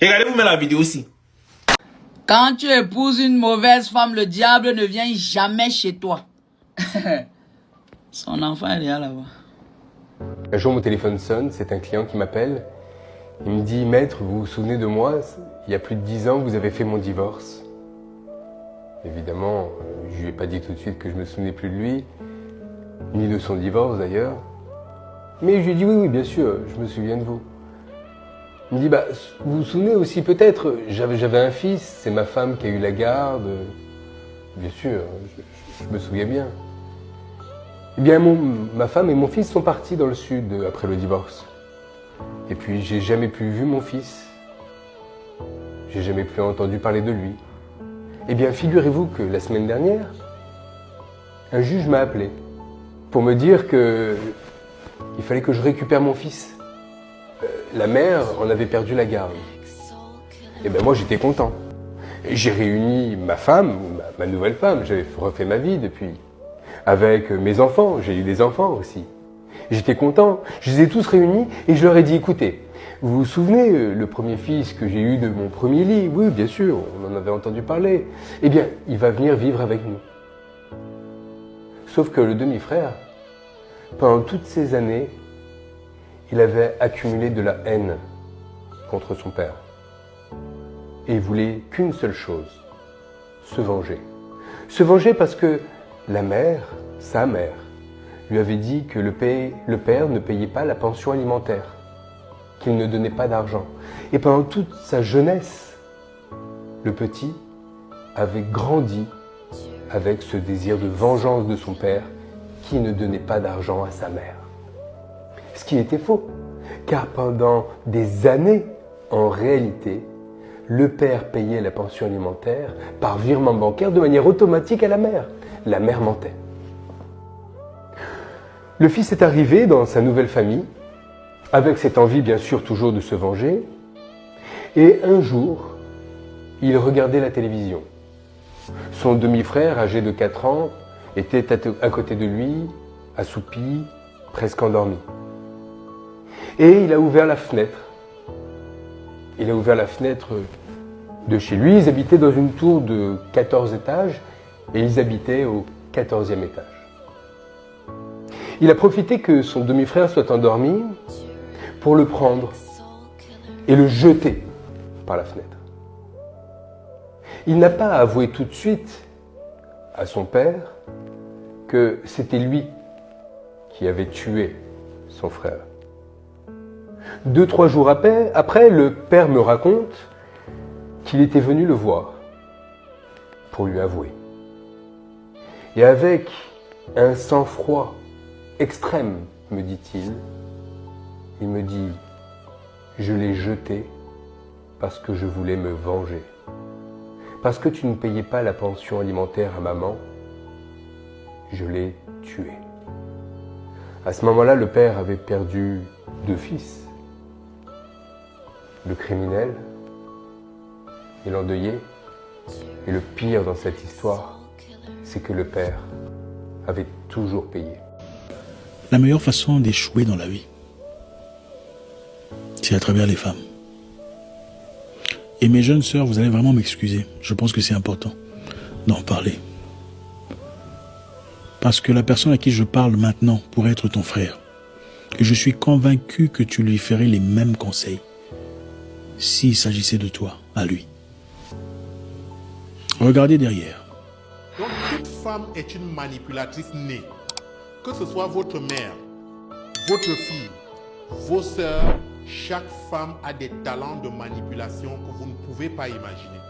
Regardez-vous même la vidéo aussi. Quand tu épouses une mauvaise femme, le diable ne vient jamais chez toi. Son enfant est là-bas. Un jour, mon téléphone sonne, c'est un client qui m'appelle. Il me dit, maître, vous vous souvenez de moi? Il y a plus de 10 ans, vous avez fait mon divorce. Évidemment, je lui ai pas dit tout de suite que je me souvenais plus de lui, ni de son divorce d'ailleurs. Mais je lui ai dit, oui, bien sûr, je me souviens de vous. Il me dit, bah, vous vous souvenez aussi peut-être, j'avais un fils, c'est ma femme qui a eu la garde. Bien sûr, je me souviens bien. Eh bien, ma femme et mon fils sont partis dans le sud après le divorce. Et puis, j'ai jamais plus vu mon fils. J'ai jamais plus entendu parler de lui. Eh bien, figurez-vous que la semaine dernière, un juge m'a appelé pour me dire qu'il fallait que je récupère mon fils. La mère en avait perdu la garde. Et bien moi j'étais content. J'ai réuni ma femme, ma nouvelle femme, j'avais refait ma vie depuis. Avec mes enfants, j'ai eu des enfants aussi. J'étais content, je les ai tous réunis et je leur ai dit, écoutez, vous vous souvenez, le premier fils que j'ai eu de mon premier lit? Oui, bien sûr, on en avait entendu parler. Eh bien, il va venir vivre avec nous. Sauf que le demi-frère, pendant toutes ces années, il avait accumulé de la haine contre son père. Et il voulait qu'une seule chose, se venger. Se venger parce que la mère, sa mère, lui avait dit que le père ne payait pas la pension alimentaire, qu'il ne donnait pas d'argent. Et pendant toute sa jeunesse, le petit avait grandi avec ce désir de vengeance de son père qui ne donnait pas d'argent à sa mère. Ce qui était faux, car pendant des années, en réalité, le père payait la pension alimentaire par virement bancaire de manière automatique à la mère. La mère mentait. Le fils est arrivé dans sa nouvelle famille, avec cette envie bien sûr toujours de se venger, et un jour, il regardait la télévision. Son demi-frère, âgé de 4 ans, était à côté de lui, assoupi, presque endormi. Et il a ouvert la fenêtre. Il a ouvert la fenêtre de chez lui. Ils habitaient dans une tour de 14 étages et ils habitaient au 14e étage. Il a profité que son demi-frère soit endormi pour le prendre et le jeter par la fenêtre. Il n'a pas avoué tout de suite à son père que c'était lui qui avait tué son frère. 2-3 jours après, le père me raconte qu'il était venu le voir pour lui avouer. Et avec un sang-froid extrême, me dit-il, il me dit « Je l'ai jeté parce que je voulais me venger. Parce que tu ne payais pas la pension alimentaire à maman, je l'ai tué. » À ce moment-là, le père avait perdu 2 fils. Le criminel et l'endeuillé. Et le pire dans cette histoire, c'est que le père avait toujours payé. La meilleure façon d'échouer dans la vie, c'est à travers les femmes. Et mes jeunes sœurs, vous allez vraiment m'excuser. Je pense que c'est important d'en parler. Parce que la personne à qui je parle maintenant pourrait être ton frère. Et je suis convaincu que tu lui ferais les mêmes conseils s'il s'agissait de toi, à lui. Regardez derrière. Donc toute femme est une manipulatrice née. Que ce soit votre mère, votre fille, vos sœurs, chaque femme a des talents de manipulation que vous ne pouvez pas imaginer.